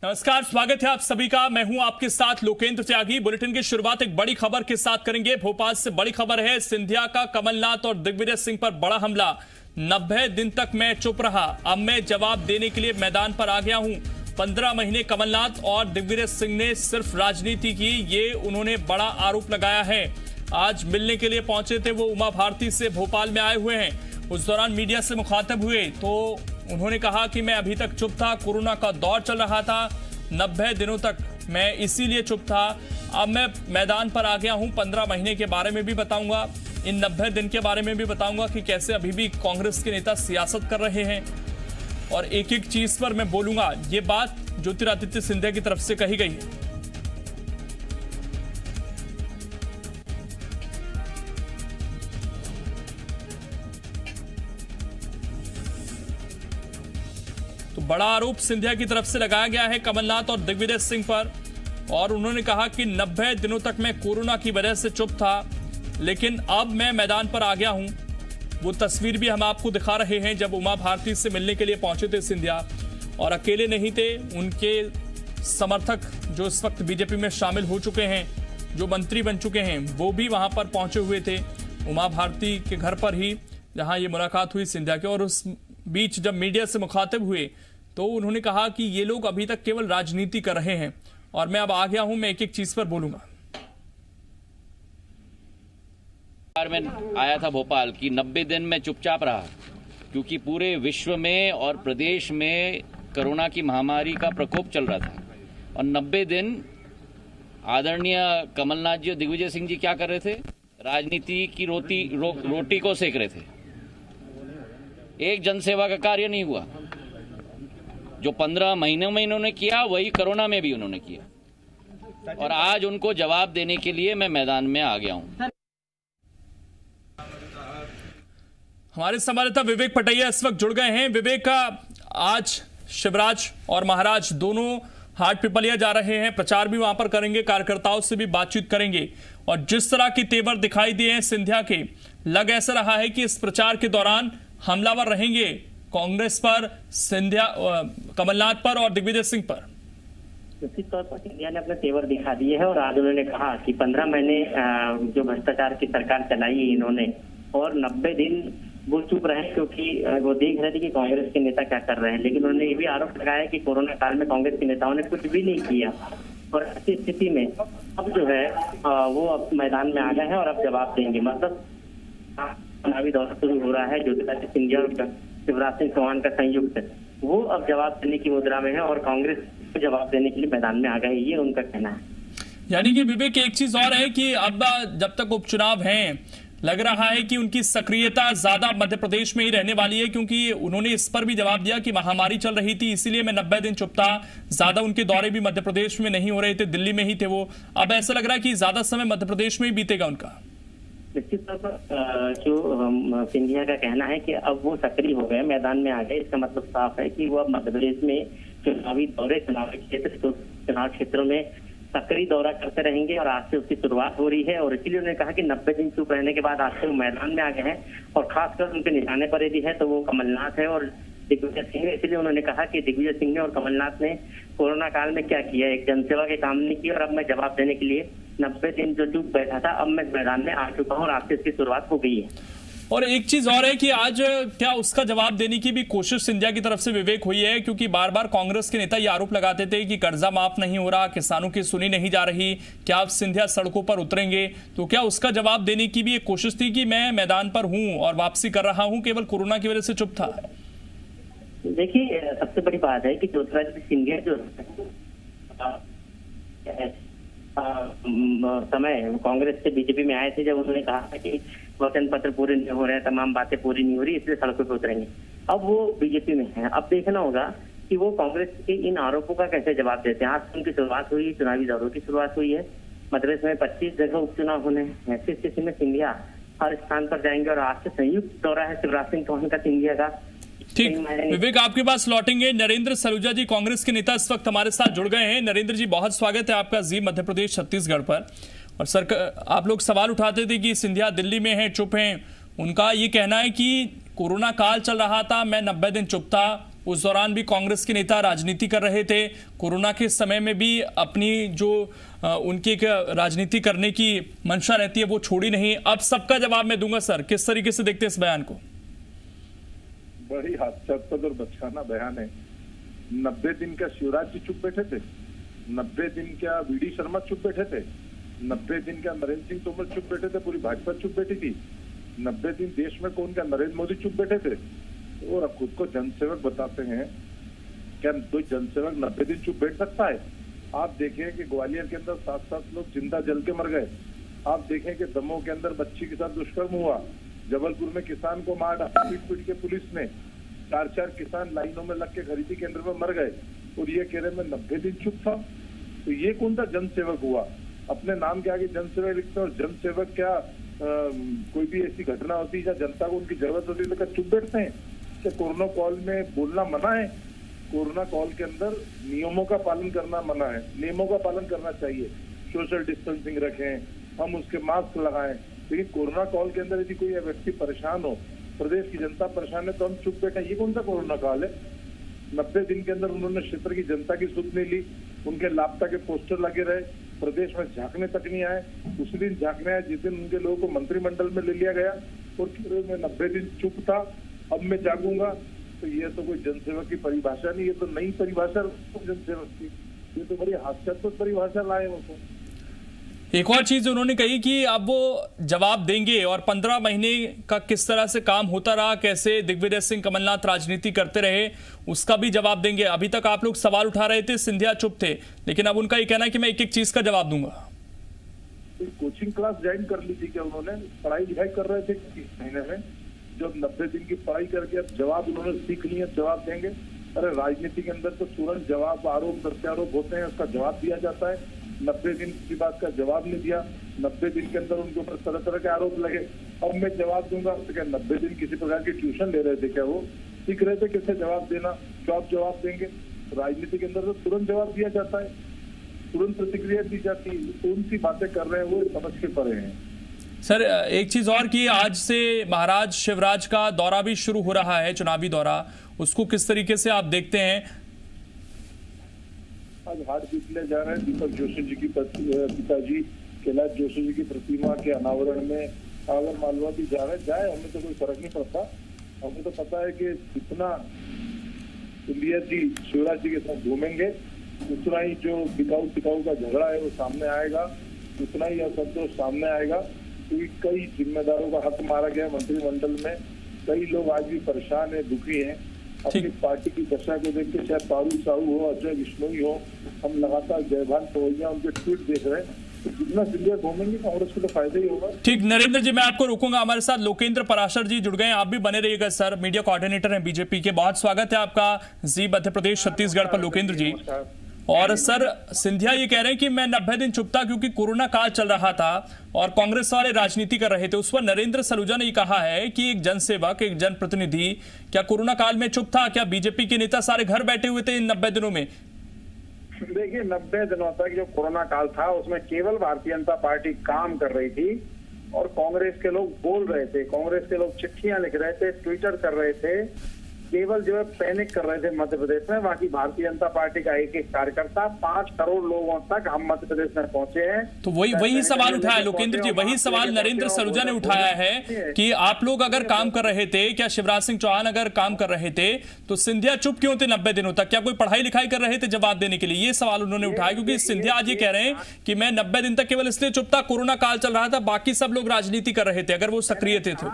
नमस्कार, स्वागत है आप सभी का। मैं हूं आपके साथ लोकेंद्र त्यागी। बुलेटिन की शुरुआत एक बड़ी खबर के साथ करेंगे। भोपाल से बड़ी खबर है, सिंधिया का कमलनाथ और दिग्विजय सिंह पर बड़ा हमला। 90 दिन तक मैं चुप रहा, अब मैं जवाब देने के लिए मैदान पर आ गया हूं। 15 महीने कमलनाथ और दिग्विजय सिंह ने सिर्फ राजनीति की, ये उन्होंने बड़ा आरोप लगाया है। आज मिलने के लिए पहुंचे थे वो उमा भारती से, भोपाल में आए हुए हैं। उस दौरान मीडिया से मुखातब हुए तो उन्होंने कहा कि मैं अभी तक चुप था, कोरोना का दौर चल रहा था, 90 दिनों तक मैं इसीलिए चुप था, अब मैं मैदान पर आ गया हूं। 15 महीने के बारे में भी बताऊंगा, इन 90 दिन के बारे में भी बताऊंगा कि कैसे अभी भी कांग्रेस के नेता सियासत कर रहे हैं और एक एक चीज पर मैं बोलूंगा। ये बात ज्योतिरादित्य सिंधिया की तरफ से कही गई है। तो बड़ा आरोप सिंधिया की तरफ से लगाया गया है कमलनाथ और दिग्विजय सिंह पर, और उन्होंने कहा कि 90 दिनों तक मैं कोरोना की वजह से चुप था, लेकिन अब मैं मैदान पर आ गया हूं। वो तस्वीर भी हम आपको दिखा रहे हैं जब उमा भारती से मिलने के लिए पहुंचे थे सिंधिया, और अकेले नहीं थे, उनके समर्थक जो इस वक्त बीजेपी में शामिल हो चुके हैं, जो मंत्री बन चुके हैं, वो भी वहां पर पहुंचे हुए थे उमा भारती के घर पर ही, जहां ये मुलाकात हुई सिंधिया की। और उस बीच जब मीडिया से मुखातिब हुए तो उन्होंने कहा कि ये लोग अभी तक केवल राजनीति कर रहे हैं और मैं अब आ गया हूं, मैं एक एक चीज पर बोलूंगा। मैं आया था भोपाल की 90 दिन में चुपचाप रहा, क्योंकि पूरे विश्व में और प्रदेश में कोरोना की महामारी का प्रकोप चल रहा था। और 90 दिन आदरणीय कमलनाथ जी और दिग्विजय सिंह जी क्या कर रहे थे? राजनीति की रोटी को सेक रहे थे। एक जनसेवा का कार्य नहीं हुआ। जो 15 महीनों में इन्होंने किया वही कोरोना में भी उन्होंने किया, और आज उनको जवाब देने के लिए मैं मैदान में आ गया हूं। हमारे संवाददाता विवेक पटैया इस वक्त जुड़ गए हैं। विवेक, का आज शिवराज और महाराज दोनों हाट पिपलिया जा रहे हैं, प्रचार भी वहां पर करेंगे, कार्यकर्ताओं से भी बातचीत करेंगे, और जिस तरह की तेवर दिखाई दिए हैं सिंधिया के, लग ऐसा रहा है कि इस प्रचार के दौरान हमलावर रहेंगे कांग्रेस पर, सिंधिया कमलनाथ पर और दिग्विजय सिंह पर। निश्चित तौर पर सिंधिया ने अपने तेवर दिखा दिए हैं, और आज उन्होंने कहा कि 15 महीने जो भ्रष्टाचार की सरकार चलाई है इन्होंने, और 90 दिन वो चुप रहे क्योंकि वो देख रहे थे कि कांग्रेस के नेता क्या कर रहे हैं। लेकिन उन्होंने ये भी आरोप लगाया कि कोरोना काल में कांग्रेस के नेताओं ने कुछ भी नहीं किया, और ऐसी स्थिति में अब जो है वो अब मैदान में आ गए हैं और अब जवाब देंगे। मतलब चुनावी दौर शुरू हो रहा है, ज्योतिरादित्य सिंधिया और शिवराज सिंह चौहान का संयुक्त, वो अब जवाब देने की मुद्रा में है और कांग्रेस को जवाब देने के लिए मैदान में आ गए, ये उनका कहना है। यानी कि विवेक, एक चीज और है कि अब जब तक उपचुनाव हैं, लग रहा है कि उनकी सक्रियता ज्यादा मध्य प्रदेश में ही रहने वाली है, क्योंकि उन्होंने इस पर भी जवाब दिया कि महामारी चल रही थी, इसीलिए मैं 90 दिन चुप था। ज्यादा उनके दौरे भी मध्य प्रदेश में नहीं हो रहे थे, दिल्ली में ही थे वो। अब ऐसा लग रहा है कि ज्यादा समय मध्य प्रदेश में ही बीतेगा उनका। निश्चित तौर पर जो सिंधिया का कहना है कि अब वो सक्रिय हो गए, मैदान में आ गए, इसका मतलब साफ है कि वो अब मध्य प्रदेश में चुनावी दौरे, चुनाव क्षेत्रों में सक्रिय दौरा करते रहेंगे, और आज से उसकी शुरुआत हो रही है। और इसीलिए उन्होंने कहा कि 90 दिन चुप रहने के बाद आज से वो मैदान में आ गए हैं, और खासकर उनके निशाने पर यदि है तो वो कमलनाथ है और दिग्विजय सिंह। इसलिए उन्होंने कहा कि दिग्विजय सिंह ने और कमलनाथ ने कोरोना काल में क्या किया, एक जनसेवा के काम नहीं किया, और अब मैं जवाब देने के लिए 90 दिन जो चुप बैठा था, अब मैं मैदान में आ चुका हूँ और आज से इसकी शुरुआत हो गई है। और एक चीज और है कि आज क्या उसका जवाब देने की भी कोशिश सिंधिया की तरफ से विवेक हुई है, क्योंकि बार बार कांग्रेस के नेता ये आरोप लगाते थे कि कर्जा माफ नहीं हो रहा, किसानों की सुनी नहीं जा रही, क्या अब सिंधिया सड़कों पर उतरेंगे? तो क्या उसका जवाब देने की भी एक कोशिश थी कि मैं मैदान पर हूं और वापसी कर रहा हूं, केवल कोरोना की वजह से चुप था? देखिए, सबसे बड़ी बात है कि ज्योतिरादित्य सिंधिया जो समय कांग्रेस से बीजेपी में आए थे, जब उन्होंने कहा था कि वचन पत्र पूरे नहीं हो रहे हैं, तमाम बातें पूरी नहीं हो रही, इसलिए सड़कों पर उतरेंगे। अब वो बीजेपी में है, अब देखना होगा कि वो कांग्रेस के इन आरोपों का कैसे जवाब देते हैं। आज से उनकी शुरुआत हुई, चुनावी दौरों की शुरुआत हुई है, मध्य प्रदेश में 25 जगह उपचुनाव होने हैं। ऐसी स्थिति में सिंधिया हर स्थान पर जाएंगे, और आज से संयुक्त दौरा है शिवराज सिंह चौहान का सिंधिया का। ठीक, विवेक आपके पास लौटेंगे। नरेंद्र सलूजा जी, कांग्रेस के नेता, इस वक्त हमारे साथ जुड़ गए हैं। नरेंद्र जी, बहुत स्वागत है आपका जी मध्य प्रदेश छत्तीसगढ़ पर। और सर, आप लोग सवाल उठाते थे कि सिंधिया दिल्ली में हैं, चुप हैं। उनका ये कहना है कि कोरोना काल चल रहा था, मैं 90 दिन चुप था, उस दौरान भी कांग्रेस के नेता राजनीति कर रहे थे, कोरोना के समय में भी अपनी जो उनकी एक राजनीति करने की मंशा रहती है वो छोड़ी नहीं। अब सबका जवाब मैं दूंगा। सर, किस तरीके से देखते हैं इस बयान को? बड़ी हास्यास्पद और बचकाना बयान है। 90 दिन का शिवराज जी चुप बैठे थे, 90 दिन क्या वी.डी. शर्मा चुप बैठे थे, 90 दिन क्या नरेंद्र सिंह तोमर चुप बैठे थे, पूरी भाजपा चुप बैठी थी। 90 दिन देश में कौन, क्या नरेंद्र मोदी चुप बैठे थे? और खुद को जनसेवक बताते हैं। क्या कोई जनसेवक 90 दिन चुप बैठ सकता है? आप देखें कि ग्वालियर के अंदर 7-7 लोग जिंदा जल के मर गए। आप देखें कि दमोह के अंदर बच्ची के साथ दुष्कर्म हुआ, जबलपुर में किसान को मार डाला पीट के पुलिस ने, 4-4 किसान लाइनों में लग के खरीदी केंद्र में मर गए, और ये कह रहे मैं 90 दिन चुप था। तो ये कौन सा जनसेवक हुआ? अपने नाम के आगे जनसेवक लिखते हैं, और जनसेवक क्या कोई भी ऐसी घटना होती है या जनता को उनकी जरूरत होती है तो क्या चुप बैठते हैं? क्या कोरोना कॉल में बोलना मना है? कोरोना कॉल के अंदर नियमों का पालन करना मना है, नियमों का पालन करना चाहिए। सोशल डिस्टेंसिंग रखें, हम उसके मास्क लगाएं, लेकिन कोरोना कॉल के अंदर यदि कोई व्यक्ति परेशान हो, प्रदेश की जनता परेशान है, तो हम चुप बैठे। ये कौन सा कोरोना काल है? 90 दिन के अंदर उन्होंने क्षेत्र की जनता की सुध नहीं ली, उनके लापता के पोस्टर लगे रहे, प्रदेश में झांकने तक नहीं आए। उसी दिन झांकने आए जिस दिन उनके लोगों को मंत्रिमंडल में ले लिया गया, और मैं 90 दिन चुप था, अब मैं जागूंगा। तो ये तो कोई जनसेवक की परिभाषा नहीं, ये तो नई परिभाषा जनसेवक की, ये तो बड़ी हास्यास्पद परिभाषा लाए वो तो। एक और चीज उन्होंने कही कि अब वो जवाब देंगे, और 15 महीने का किस तरह से काम होता रहा, कैसे दिग्विजय सिंह कमलनाथ राजनीति करते रहे, उसका भी जवाब देंगे। अभी तक आप लोग सवाल उठा रहे थे, सिंधिया चुप थे, लेकिन अब उनका ये कहना है कि मैं एक एक चीज का जवाब दूंगा। कोचिंग क्लास ज्वाइन कर ली थी क्या उन्होंने? पढ़ाई लिखाई कर रहे थे किस महीने में? जब 90 दिन की पढ़ाई करके अब जवाब उन्होंने सीख लिया, जवाब देंगे। अरे राजनीति के अंदर तो तुरंत जवाब, आरोप प्रत्यारोप होते हैं, उसका जवाब दिया जाता है। 90 दिन की बात का जवाब नहीं दिया, 90 दिन के अंदर उनके ऊपर तरह तरह के आरोप लगे, अब मैं जवाब दूंगा। तो क्या 90 दिन किसी प्रकार की ट्यूशन ले रहे थे क्या? वो सीख रहे थे कैसे जवाब देना, क्या आप जवाब देंगे? राजनीति के अंदर तो तुरंत जवाब दिया जाता है, तुरंत प्रतिक्रिया दी जाती है। कौन सी बातें कर रहे हैं वो समझ के परे हैं। सर, एक चीज और कि आज से महाराज शिवराज का दौरा भी शुरू हो रहा है, चुनावी दौरा, उसको किस तरीके से आप देखते हैं? आज हाट जीतने जा रहे हैं। दीपक जोशी जी की पिताजी कैलाश जोशी जी की प्रतिमा के अनावरण में आगर मालवा भी जा रहे हैं, जाए, हमें तो कोई फर्क नहीं पड़ता। हमें तो पता है कि जितना सिंधिया जी शिवराज जी के साथ घूमेंगे, उतना ही जो बिकाऊ का झगड़ा है वो सामने आएगा, उतना ही असंतोष सामने आएगा। क्योंकि कई जिम्मेदारों का हक मारा गया मंत्रिमंडल में, कई लोग आज भी परेशान है, दुखी हैं। अपनी पार्टी की दशा को देख के, चाहे पारू साहू हो, अजय विश्नोई हो, हम लगातार जयभान पवैया उनके ट्वीट देख रहे हैं। तो जितना सिंधिया घूमेंगे कांग्रेस को तो फायदा ही होगा। ठीक, नरेंद्र जी, मैं आपको रोकूंगा। हमारे साथ लोकेंद्र पराशर जी जुड़ गए हैं, आप भी बने रहिएगा। सर, मीडिया कोऑर्डिनेटर हैं बीजेपी के, बहुत स्वागत है आपका जी मध्य प्रदेश छत्तीसगढ़ पर लोकेंद्र जी। और सर, सिंधिया ये कह रहे हैं कि मैं 90 दिन चुप था क्योंकि कोरोना काल चल रहा था और कांग्रेस वाले राजनीति कर रहे थे। उस पर नरेंद्र सलूजा ने कहा है कि एक जनसेवक, एक जनप्रतिनिधि क्या कोरोना काल में चुप था? क्या बीजेपी के नेता सारे घर बैठे हुए थे इन 90 दिनों में? देखिए, 90 दिनों तक जो कोरोना काल था उसमें केवल भारतीय जनता पार्टी काम कर रही थी और कांग्रेस के लोग बोल रहे थे, कांग्रेस के लोग चिट्ठियां लिख रहे थे, ट्विटर कर रहे थे, केवल जो है पैनिक कर रहे थे मध्य प्रदेश में। बाकी भारतीय जनता पार्टी का एक एक कार्यकर्ता 5 करोड़ लोगों तक हम मध्य प्रदेश में पहुंचे हैं। तो वही सवाल उठाया लोकेंद्र जी, वही सवाल नरेंद्र सलूजा ने उठाया है कि आप लोग अगर काम कर रहे थे, क्या शिवराज सिंह चौहान अगर काम कर रहे थे तो सिंधिया चुप क्यों थे 90 दिनों तक? क्या कोई पढ़ाई लिखाई कर रहे थे जवाब देने के लिए? ये सवाल उन्होंने उठाया क्योंकि सिंधिया आज ये कह रहे हैं कि मैं 90 दिन तक केवल इसलिए चुप था, कोरोना काल चल रहा था, बाकी सब लोग राजनीति कर रहे थे, अगर वो सक्रिय थे तो।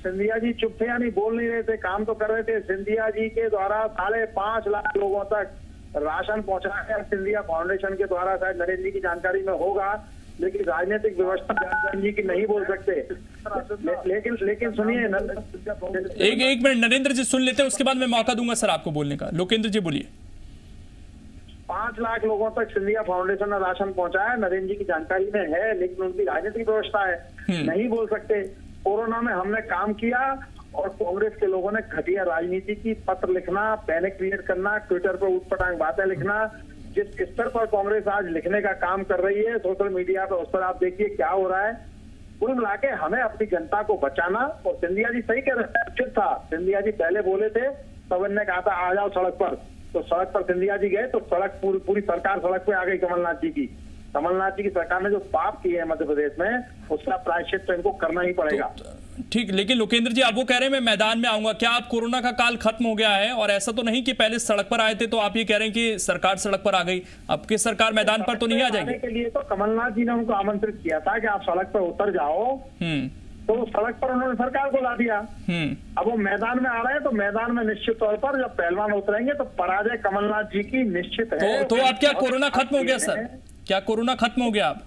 सिंधिया जी चुप थे, यानी बोल नहीं रहे थे, काम तो कर रहे थे। सिंधिया जी के द्वारा 5.5 लाख लोगों तक राशन पहुंचाया गया सिंधिया फाउंडेशन के द्वारा। शायद नरेंद्र जी की जानकारी में होगा, लेकिन राजनीतिक व्यवस्था जानकारी जी की नहीं बोल सकते। लेकिन सुनिए, एक मिनट नरेंद्र जी सुन लेते हैं, उसके बाद मैं मौका दूंगा सर आपको बोलने का। लोकेंद्र जी बोलिए। 5 लाख लोगों तक सिंधिया फाउंडेशन ने राशन पहुंचाया, नरेंद्र जी की जानकारी में है, लेकिन उनकी राजनीतिक व्यवस्था है, नहीं बोल सकते। कोरोना में हमने काम किया और कांग्रेस के लोगों ने घटिया राजनीति की, पत्र लिखना, पैनिक क्रिएट करना, ट्विटर पर ऊटपटांग बातें लिखना। जिस स्तर पर कांग्रेस आज लिखने का काम कर रही है सोशल मीडिया पर, उस पर आप देखिए क्या हो रहा है। कुल मिला के हमें अपनी जनता को बचाना, और सिंधिया जी सही कह रहे हैं, चुप था। सिंधिया जी पहले बोले थे तब इन्होंने कहा था आ जाओ सड़क पर, तो सड़क पर सिंधिया जी गए तो सड़क पूरी सरकार सड़क पे आ गई कमलनाथ जी की। कमलनाथ जी की सरकार ने जो पाप किए हैं मध्य प्रदेश में उसका प्रायश्चित तो इनको करना ही पड़ेगा। ठीक, लेकिन लोकेंद्र जी आप वो कह रहे हैं मैं मैदान में आऊंगा, क्या आप कोरोना का काल खत्म हो गया है? और ऐसा तो नहीं कि पहले सड़क पर आए थे तो आप ये कह रहे हैं कि सरकार सड़क पर आ गई, अब की सरकार मैदान पर तो नहीं आ जाएगी? के लिए तो कमलनाथ जी ने उनको आमंत्रित किया था कि आप सड़क पर उतर जाओ, तो सड़क पर उन्होंने सरकार को ला दिया। अब वो मैदान में आ रहे हैं तो मैदान में निश्चित तौर पर जब पहलवान उतरेंगे तो पराजय कमलनाथ जी की निश्चित है। तो अब क्या कोरोना खत्म हो गया सर? क्या कोरोना खत्म हो गया अब?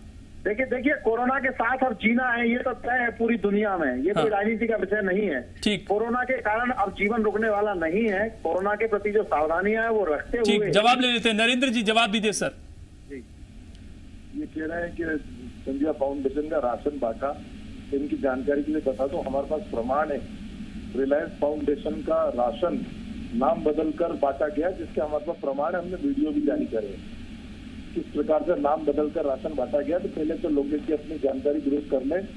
देखिए कोरोना के साथ अब जीना है ये तो तय है पूरी दुनिया में, ये कोई राजनीति का विषय नहीं है। ठीक, कोरोना के कारण अब जीवन रुकने वाला नहीं है। कोरोना के प्रति जो सावधानियां है वो रखते हुए। ठीक, जवाब ले लेते हैं। नरेंद्र जी जवाब दीजिए सर। ये कह रहे हैं कि सिंधिया फाउंडेशन का राशन बांटा, इनकी जानकारी के लिए बता दो, हमारे पास प्रमाण है। रिलायंस फाउंडेशन का राशन नाम बदल कर बांटा गया, जिसके हमारे पास प्रमाण है, हमने वीडियो भी जारी करे। किस प्रकार से नाम बदल कर राशन बांटा गया, तो पहले तो लोकेश जी अपनी जानकारी दुरुस्त कर लें।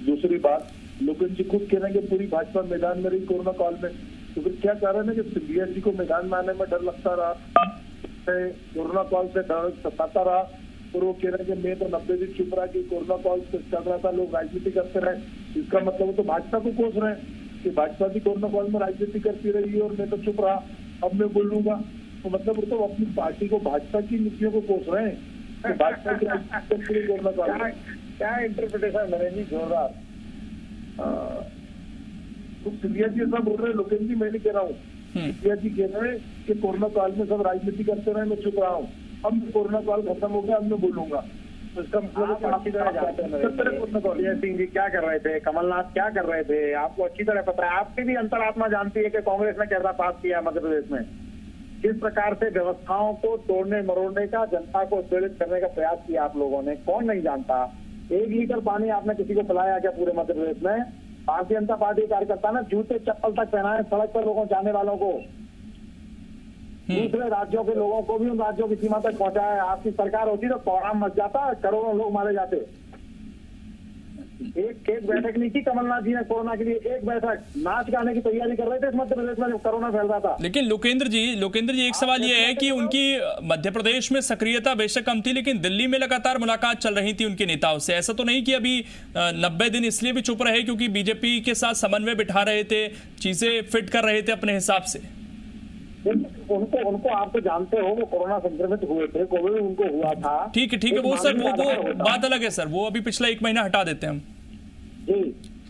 दूसरी बात, लोकेश जी खुद कह रहे हैं कि पूरी भाजपा मैदान में रही कोरोना काल में, तो फिर क्या कारण है कि सिंधिया जी को मैदान में आने में डर लगता रहा, कोरोना काल से डर सताता रहा, और वो कह रहे हैं कि मैं तो 90 दिन चुप रहा कि कोरोना काल चल रहा था, लोग राजनीति करते रहे। इसका मतलब वो तो भाजपा को कोस रहे हैं कि भाजपा भी कोरोना काल में राजनीति करती रही और मैं तो चुप रहा, अब मैं बोलूंगा। तो मतलब वो तो अपनी पार्टी को, भाजपा की नीतियों को कोस रहे हैं कि भाजपा की राजनीति कोरोना काल। क्या इंटरप्रिटेशन नरेंद्र जी, जोरदार। तो सिंधिया जी ऐसा बोल रहे हैं, लोकेश जी मैं नहीं कह रहा हूँ। सिंधिया जी कह रहे हैं कि कोरोना काल में सब राजनीति करते रहे, मैं चुप रहा हूँ, अब कोरोना काल खत्म हो गया, अब मैं बोलूंगा। तो इसका मतलब सिंह जी क्या कर रहे थे, कमलनाथ क्या कर रहे थे, आपको अच्छी तरह पता है। आपकी भी अंतरात्मा जानती है कि कांग्रेस ने कैसा पास किया है मध्य प्रदेश में, किस प्रकार से व्यवस्थाओं को तोड़ने मरोड़ने का, जनता को उत्पीड़ित करने का प्रयास किया आप लोगों ने। कौन नहीं जानता? 1 लीटर पानी आपने किसी को पिलाया क्या पूरे मध्य प्रदेश में? भारतीय जनता पार्टी कार्यकर्ता ने जूते चप्पल तक पहनाए सड़क पर लोगों जाने वालों को, दूसरे राज्यों के लोगों को भी उन राज्यों की सीमा तक पहुंचाया। आपकी सरकार होती तो कोहराम मच जाता, करोड़ों लोग मारे जाते। एक बैठक नहीं की कमलनाथ जी ने कोरोना के लिए, एक बैठक। नाच गाने की तैयारी कर रहे थे इस मध्य प्रदेश में जब कोरोना फैल रहा था। लेकिन लोकेंद्र जी एक सवाल ये है कि उनकी मध्य प्रदेश में सक्रियता बेशक कम थी, लेकिन दिल्ली में लगातार मुलाकात चल रही थी उनके नेताओं से। ऐसा तो नहीं कि अभी 90 दिन इसलिए भी चुप रहे क्योंकि बीजेपी के साथ समन्वय बिठा रहे थे, चीजें फिट कर रहे थे अपने हिसाब से। उनको आप तो जानते हो, वो कोरोना संक्रमित हुए थे, कोविड उनको हुआ था। ठीक है वो सर वो बात अलग है सर, वो अभी पिछला 1 महीना हटा देते हैं हम।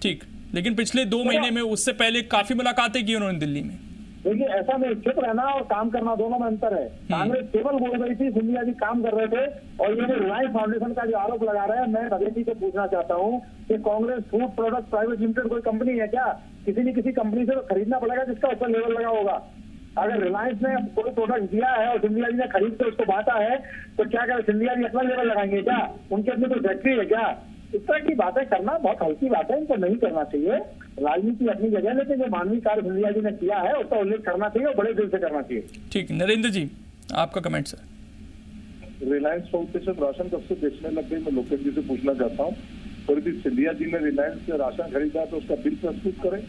ठीक, लेकिन पिछले 2 महीने में, उससे पहले काफी मुलाकातें की उन्होंने दिल्ली में। देखिए ऐसा नहीं, चुप रहना और काम करना दोनों में अंतर है। कांग्रेस केवल बोल रही थी, सिंधिया जी काम कर रहे थे। और ये रिलायंस फाउंडेशन का जो आरोप लगा रहे हैं, मैं नरेंद्र जी से पूछना चाहता हूँ कि Congress food product private limited कोई कंपनी है क्या? किसी न किसी कंपनी से तो खरीदना पड़ेगा जिसका ऊपर लेवल लगा होगा। अगर रिलायंस ने कोई प्रोडक्ट दिया है और सिंधिया जी ने खरीद कर उसको बांटा है, तो क्या करें, सिंधिया जी अपना लेवल लगाएंगे क्या? उनकी अपनी कोई फैक्ट्री है क्या? इस तरह की बातें करना बहुत हल्की बात है, इनको नहीं करना चाहिए। राजनीति अपनी जगह, लेकिन जो मानवीय कार्य सिंधिया जी ने किया है उसका उल्लेख करना चाहिए और बड़े दिल से करना चाहिए। ठीक, नरेंद्र जी आपका comment sir. Reliance foundation ration कब से बेचने लग गई, मैं लोकेश जी से पूछना चाहता हूँ। और यदि सिंधिया जी ने रिलायंस से राशन खरीदा तो उसका बिल प्रस्तुत करें,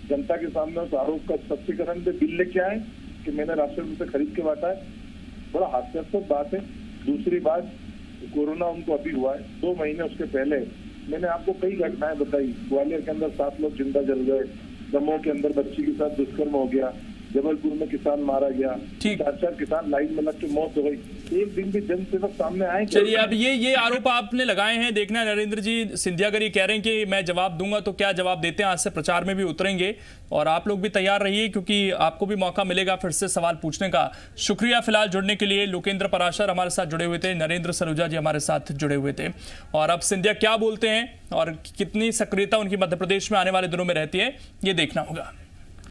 जनता के सामने उस आरोप का स्पष्टीकरण पे बिल लेके आए कि मैंने राशन उनसे खरीद के बांटा है। बड़ा हास्यास्पद बात है। दूसरी बात, कोरोना उनको अभी हुआ है, 2 महीने उसके पहले मैंने आपको कई घटनाएं बताई। ग्वालियर के अंदर 7 लोग जिंदा जल गए, दमोह के अंदर बच्ची के साथ दुष्कर्म हो गया, जबलपुर में किसान मारा गया, 4 किसान लाइन में लग के मौत हो गई। एक दिन भी जनसेवक सामने आए? चलिए, अब ये आरोप आपने लगाए हैं, देखना है नरेंद्र जी। सिंधिया अगर ये कह रहे हैं कि मैं जवाब दूंगा तो क्या जवाब देते हैं, आज से प्रचार में भी उतरेंगे। और आप लोग भी तैयार रहिए क्योंकि आपको भी मौका मिलेगा फिर से सवाल पूछने का। शुक्रिया फिलहाल जुड़ने के लिए। लोकेंद्र पराशर हमारे साथ जुड़े हुए थे, नरेंद्र सलूजा जी हमारे साथ जुड़े हुए थे। और अब सिंधिया क्या बोलते हैं और कितनी सक्रियता उनकी मध्य प्रदेश में आने वाले दिनों में रहती है, ये देखना होगा।